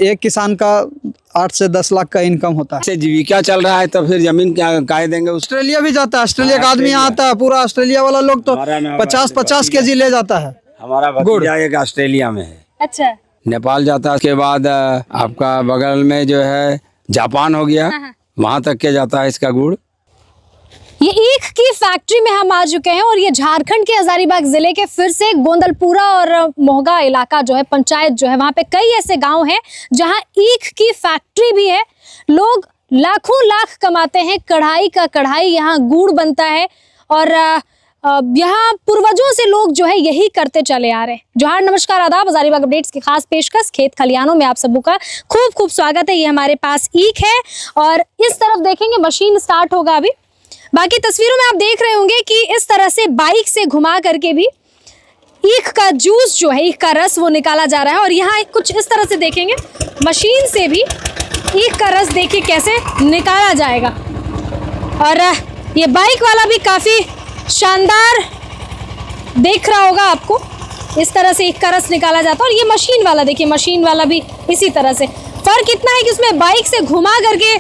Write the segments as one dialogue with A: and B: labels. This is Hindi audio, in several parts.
A: एक किसान का 8 से 10 लाख का इनकम होता है।
B: से जीविका चल रहा है तो फिर जमीन क्या काहे देंगे उस
A: ऑस्ट्रेलिया भी जाता है, ऑस्ट्रेलिया का आदमी यहाँ आता है, पूरा ऑस्ट्रेलिया वाला लोग तो 50-50 केजी ले जाता है।
B: हमारा भतीजा एक ऑस्ट्रेलिया में है,
C: अच्छा।
B: नेपाल जाता है, उसके बाद आपका बगल में जो है जापान हो गया, वहाँ तक के जाता है इसका गुड़।
C: ये ईख की फैक्ट्री में हम आ चुके हैं और ये झारखंड के हजारीबाग जिले के फिर से गोंदलपुरा और मोहगा इलाका जो है, पंचायत जो है, वहाँ पे कई ऐसे गांव हैं जहाँ ईख की फैक्ट्री भी है। लोग लाखों लाख कमाते हैं, कढ़ाई का कढ़ाई यहाँ गुड़ बनता है और यहाँ पूर्वजों से लोग जो है यही करते चले आ रहे हैं। जोहार, नमस्कार, आदाब। हजारीबाग अपडेट्स की खास पेशकश खेत खलियानों में आप सबों का खूब खूब स्वागत है। ये हमारे पास ईख है और इस तरफ देखेंगे मशीन स्टार्ट होगा अभी। बाकी तस्वीरों में आप देख रहे होंगे कि इस तरह से बाइक से घुमा करके भी ईख का जूस जो है, ईख का रस, वो निकाला जा रहा है। और यहाँ कुछ इस तरह से देखेंगे मशीन से भी ईख का रस देखिए कैसे निकाला जाएगा। और ये बाइक वाला भी काफ़ी शानदार देख रहा होगा आपको, इस तरह से ईख का रस निकाला जाता है। और ये मशीन वाला देखिए, मशीन वाला भी इसी तरह से। फ़र्क इतना है कि उसमें बाइक से घुमा करके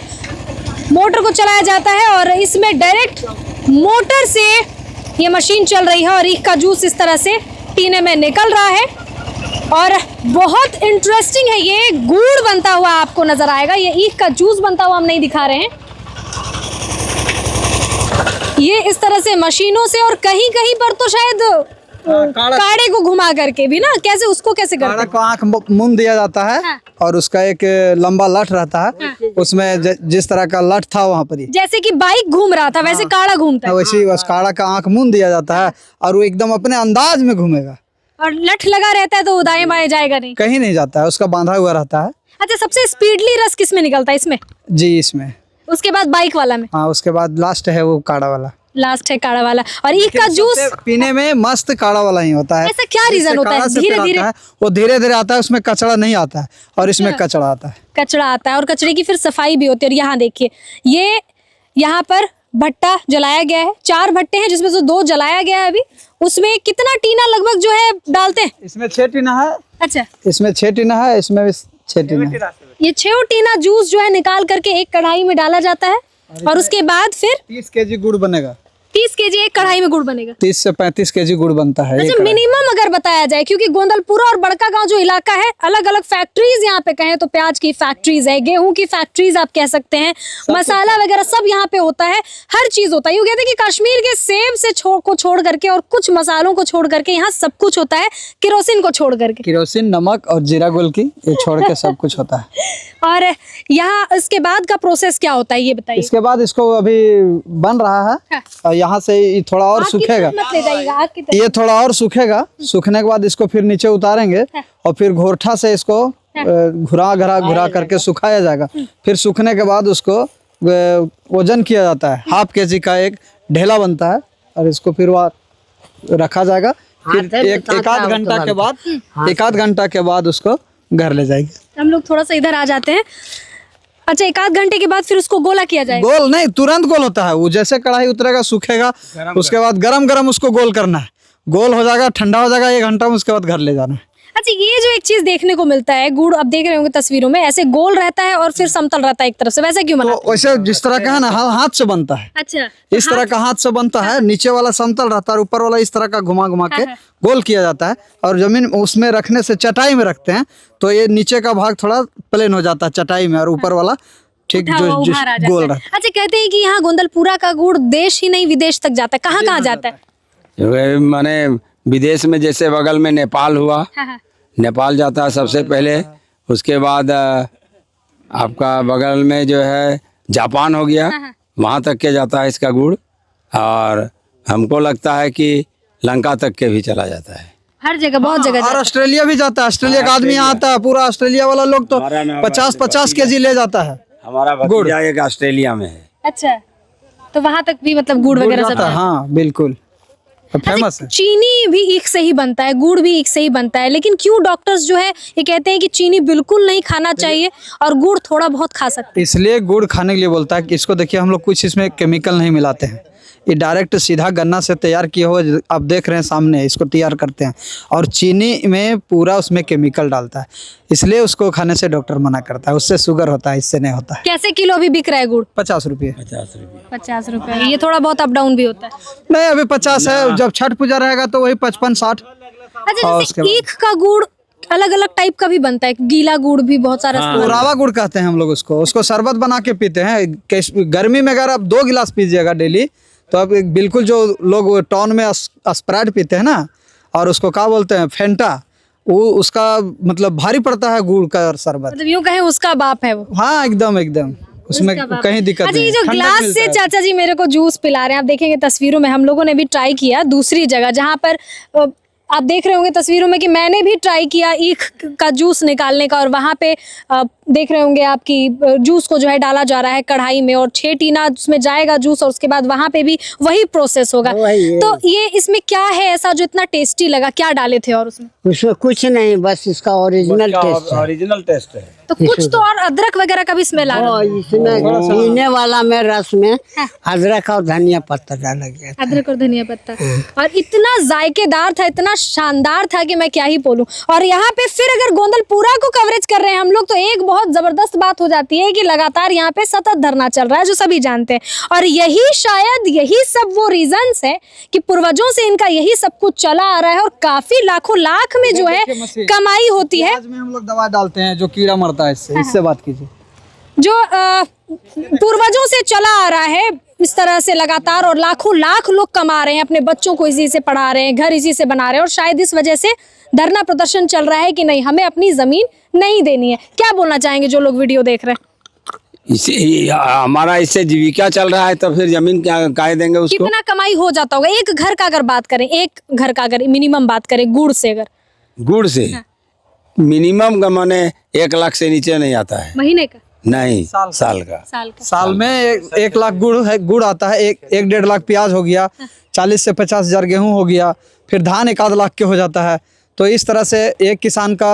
C: मोटर को चलाया जाता है और इसमें डायरेक्ट मोटर से ये मशीन चल रही है और ईख का जूस इस तरह से टीने में निकल रहा है। और बहुत इंटरेस्टिंग है, ये गुड़ बनता हुआ आपको नजर आएगा। ये ईख का जूस बनता हुआ हम नहीं दिखा रहे हैं, ये इस तरह से मशीनों से और कहीं कहीं पर तो शायद काढ़े को घुमा करके भी ना, कैसे उसको कैसे करते हैं?
A: को आँख मूंद दिया जाता है। हाँ। और उसका एक लंबा लठ रहता है। हाँ। उसमें जिस तरह का लठ था वहाँ पर ही,
C: जैसे कि बाइक घूम रहा था वैसे काढ़ा घूमता है,
A: वैसे ही उस काढ़ा का आँख मूंद दिया जाता है और वो एकदम अपने अंदाज में घूमेगा।
C: और लठ लगा रहता है तो दाएं बाएं जाएगा नहीं,
A: कहीं नहीं जाता है, उसका बांधा हुआ रहता है।
C: अच्छा, सबसे स्पीडली रस किस में निकलता है? इसमें
A: जी, इसमें।
C: उसके बाद बाइक वाला में?
A: हाँ, उसके बाद लास्ट है वो काढ़ा वाला,
C: लास्ट है काढ़ा वाला। और ईख का जूस
A: पीने में मस्त काढ़ा वाला ही होता है।
C: ऐसा क्या रीजन होता है? धीरे धीरे
A: वो धीरे धीरे आता है, उसमें कचड़ा नहीं आता है और इसमें कचड़ा आता है।
C: कचड़ा आता है और कचड़े की फिर सफाई भी होती है। और यहाँ देखिए, ये यहाँ पर भट्टा जलाया गया है, 4 भट्टे हैं जिसमें से 2 जलाया गया है अभी। उसमें कितना टीना लगभग जो है डालते हैं?
A: इसमें 6 टीना है।
C: अच्छा,
A: इसमें 6 टीना है, इसमें भी 6 टीना है।
C: ये 6 टीना जूस जो है निकाल करके एक कढ़ाई में डाला जाता है और उसके बाद फिर
A: 30 केजी गुड़ बनेगा।
C: 30 केजी एक कढ़ाई में गुड़ बनेगा?
A: 30 से 35 केजी गुड़ बनता है।
C: अच्छा, मिनिमम अगर बताया जाए, क्योंकि गोंदलपुरा और बड़का गांव जो इलाका है, अलग अलग फैक्ट्रीज यहाँ पे कहें तो प्याज की फैक्ट्रीज है, गेहूं की फैक्ट्रीज आप कह सकते हैं, मसाला वगैरह सब यहाँ पे होता है, हर चीज होता है। यूँ कहते हैं कि कश्मीर के सेब से छोड़ करके और कुछ मसालों को छोड़ करके यहाँ सब कुछ होता है, केरोसिन को छोड़ करके।
A: केरोसिन, नमक और जीरा गुल की ये छोड़ के सब कुछ होता है।
C: और यहाँ इसके बाद का प्रोसेस क्या होता है ये बताइए?
A: इसके बाद इसको अभी बन रहा है। हाँ। और यहाँ से थोड़ा और सूखेगा, ये थोड़ा और सूखेगा। सूखने के बाद इसको फिर नीचे उतारेंगे। हाँ। और फिर घोरठा से इसको घुरा करके सुखाया जाएगा। फिर सूखने के बाद उसको वजन किया जाता है। ½ केजी का एक ढेला बनता है और इसको फिर वहाँ रखा जाएगा। फिर एक आध घंटा के बाद उसको घर ले जाएंगे।
C: हम लोग थोड़ा सा इधर आ जाते हैं। अच्छा, 1 आध घंटे के बाद फिर उसको गोला किया जाएगा?
A: गोल नहीं, तुरंत गोल होता है वो। जैसे कढ़ाई उतरेगा, सूखेगा, उसके बाद गरम उसको गोल करना है। गोल हो जाएगा, ठंडा हो जाएगा 1 घंटा में, उसके बाद घर ले जाना है।
C: अच्छा, ये जो एक चीज देखने को मिलता है, गुड़ आप देख रहे होंगे तस्वीरों में, ऐसे गोल रहता है और फिर समतल रहता है एक तरफ से, वैसा क्यों बनाते हैं?
A: तो वैसे जिस तरह का है ना, हाथ से बनता है।
C: अच्छा,
A: इस तरह का हाथ से बनता है। नीचे वाला समतल रहता है, ऊपर वाला इस तरह का घुमा के गोल किया जाता है। और जमीन उसमें रखने से, चटाई में रखते हैं तो ये नीचे का भाग थोड़ा प्लेन हो जाता है चटाई में, और ऊपर वाला ठीक जो गोल रहता है।
C: अच्छा, कहते हैं कि यहाँ गोंदलपुरा का गुड़ देश ही नहीं विदेश तक जाता है, कहाँ जाता है?
B: माने विदेश में जैसे बगल में नेपाल हुआ, नेपाल जाता है सबसे पहले, उसके बाद आपका बगल में जो है जापान हो गया, वहाँ तक के जाता है इसका गुड़। और हमको लगता है कि लंका तक के भी चला जाता है,
C: हर जगह, बहुत जगह।
A: और ऑस्ट्रेलिया भी जाता है, ऑस्ट्रेलिया का आदमी यहाँ आता है, पूरा ऑस्ट्रेलिया वाला लोग तो 50-50 केजी ले जाता है।
B: हमारा भतीजा एक ऑस्ट्रेलिया में है।
C: अच्छा, तो वहाँ तक भी मतलब गुड़ वगैरह सब?
A: हाँ, बिल्कुल फेमस है।
C: चीनी भी ईख से ही बनता है, गुड़ भी ईख से ही बनता है, लेकिन क्यों डॉक्टर्स जो है ये कहते हैं कि चीनी बिल्कुल नहीं खाना चाहिए और गुड़ थोड़ा बहुत खा सकते हैं?
A: इसलिए गुड़ खाने के लिए बोलता है कि इसको देखिए, हम लोग कुछ इसमें केमिकल नहीं मिलाते हैं। ये डायरेक्ट सीधा गन्ना से तैयार किए हुए आप देख रहे हैं सामने, इसको तैयार करते हैं और चीनी में पूरा उसमें केमिकल डालता है, इसलिए उसको खाने से डॉक्टर मना करता है। उससे शुगर होता है, इससे नहीं होता है।
C: कैसे किलो अभी बिक रहा है गुड़?
A: 50 रुपये।
C: 50 रुपए। ये थोड़ा बहुत अप डाउन भी होता है?
A: नहीं, अभी 50 है, जब छठ पूजा रहेगा तो वही 55-60।
C: अच्छा,
A: और
C: जैसे
A: उसके बाद-
C: ईख का गुड़ अलग अलग टाइप का भी बनता है, गीला गुड़ भी बहुत सारा
A: वो रावा गुड़ कहते हैं हम लोग उसको शरबत बना के पीते हैं। गर्मी में अगर आप 2 गिलास पीजिएगा डेली तो आप बिल्कुल, जो लोग टाउन में स्प्राइट पीते हैं ना, और उसको क्या बोलते हैं, फेंटा, वो उसका मतलब भारी पड़ता है गुड़ का शरबत।
C: मतलब यूं कहें उसका बाप है वो।
A: हाँ, एकदम एकदम, उसमें
C: उसका बाप।
A: कहीं दिक्कत
C: अच्छा,
A: नहीं
C: ये
A: है।
C: जो
A: ठंडक
C: ग्लास
A: मिलता
C: से
A: है।
C: चाचा जी मेरे को जूस पिला रहे हैं, आप देखेंगे तस्वीरों में, हम लोगों ने भी ट्राई किया दूसरी जगह, जहाँ पर आप देख रहे होंगे तस्वीरों में कि मैंने भी ट्राई किया ईख का जूस निकालने का, और वहाँ पे देख रहे होंगे आपकी जूस को जो है डाला जा रहा है कढ़ाई में, और 6 टीना उसमें जाएगा जूस, और उसके बाद वहाँ पे भी वही प्रोसेस होगा। तो ये इसमें क्या है ऐसा जो इतना टेस्टी लगा? क्या डाले थे और उसमें?
D: उसमें कुछ नहीं, बस इसका ओरिजिनल टेस्ट है।
B: ओरिजिनल टेस्ट है।
C: तो कुछ तो, और अदरक वगैरह का भी स्मेल आ रहा है।
D: और इसमें पीने वाला में रस में अदरक और धनिया पत्ता डाला गया था।
C: अदरक और धनिया पत्ता, और इतना जायकेदार था, इतना शानदार था कि मैं क्या ही बोलूं। और यहाँ पे फिर अगर गोंदलपुरा को कवरेज कर रहे हैं हम लोग, तो एक बहुत जबरदस्त बात हो जाती है कि लगातार यहाँ पे सतत धरना चल रहा है, जो सभी जानते हैं, और यही सब वो रीजंस है कि पूर्वजों से इनका यही सब कुछ चला आ रहा है, और काफी लाखों लाख में जो है कमाई होती है।
A: प्याज में हम लोग दवा डालते हैं जो कीड़ा मरता है, इससे बात कीजिए।
C: जो पूर्वजों से चला आ रहा है इस तरह से लगातार, और लाखों लाख लोग कमा रहे हैं, अपने बच्चों को इसी से पढ़ा रहे हैं, घर इसी से बना रहे हैं, और शायद इस वजह से धरना प्रदर्शन चल रहा है कि नहीं, हमें अपनी जमीन नहीं देनी है। क्या बोलना चाहेंगे जो लोग वीडियो देख रहे हैं?
B: हमारा इससे जीविका चल रहा है, तो फिर जमीन क्या काहे देंगे उसको?
C: कितना कमाई हो जाता होगा एक घर का? अगर बात करें एक घर का, अगर मिनिमम बात करें गुड़ से, अगर
B: गुड़ से मिनिमम का माने 1 लाख से नीचे नहीं आता है।
C: महीने का?
B: नहीं, साल का।
A: साल में 1 लाख गुड़ आता है। 1-1.5 लाख प्याज हो गया, 40 से 50 हजार गेहूं हो गया, फिर धान 1 आध लाख के हो जाता है। तो इस तरह से एक किसान का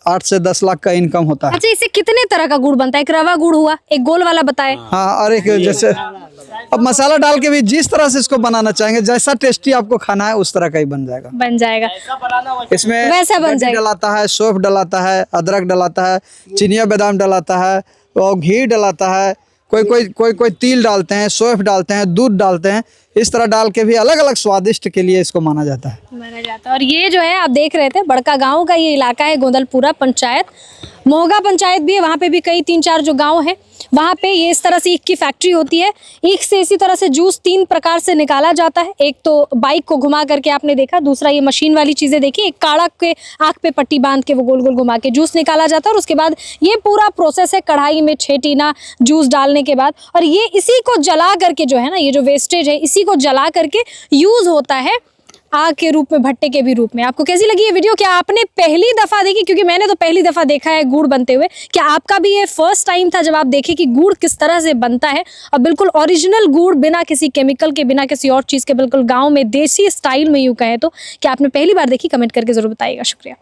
A: 8 से 10 लाख का इनकम होता है।
C: अच्छा, इससे कितने तरह का गुड़ बनता है? एक रवा गुड़ हुआ, एक गोल वाला बताए।
A: हाँ, और एक जैसे अब मसाला डाल के भी जिस तरह से इसको बनाना चाहेंगे, जैसा टेस्टी आपको खाना है उस तरह का ही बन जाएगा। इसमें
C: वैसा बन
A: गड्डी
C: जाएगा।
A: डलाता है, सौंफ डलाता है, अदरक डलाता है, चिनिया बादाम डलाता है, और घी डलाता है, कोई तिल डालते हैं, सौंफ डालते हैं, दूध डालते हैं। इस तरह डाल के भी अलग अलग स्वादिष्ट के लिए इसको माना जाता है।
C: और ये जो है आप देख रहे थे, बड़का गांव का ये इलाका है, गोंदलपुरा पंचायत, मोहगा पंचायत भी है, वहाँ पे भी कई 3-4 जो गांव हैं, वहाँ पे ये इस तरह से ईख की फैक्ट्री होती है। ईख से इसी तरह से जूस 3 प्रकार से निकाला जाता है। एक तो बाइक को घुमा करके आपने देखा, दूसरा ये मशीन वाली चीज़ें देखी, एक काढ़ा के आँख पे पट्टी बांध के वो गोल गोल घुमा के जूस निकाला जाता है, और उसके बाद ये पूरा प्रोसेस है कढ़ाई में 6 टीना जूस डालने के बाद, और ये इसी को जला करके जो है ना, ये जो वेस्टेज है, इसी को जला करके यूज़ होता है आग के रूप में, भट्टे के भी रूप में। आपको कैसी लगी ये वीडियो? क्या आपने पहली दफ़ा देखी? क्योंकि मैंने तो पहली दफ़ा देखा है गुड़ बनते हुए। क्या आपका भी ये फर्स्ट टाइम था जब आप देखे कि गुड़ किस तरह से बनता है? और बिल्कुल ओरिजिनल गुड़, बिना किसी केमिकल के, बिना किसी और चीज़ के, बिल्कुल गाँव में देसी स्टाइल में यूँ कहें तो। क्या आपने पहली बार देखी? कमेंट करके ज़रूर बताइएगा। शुक्रिया।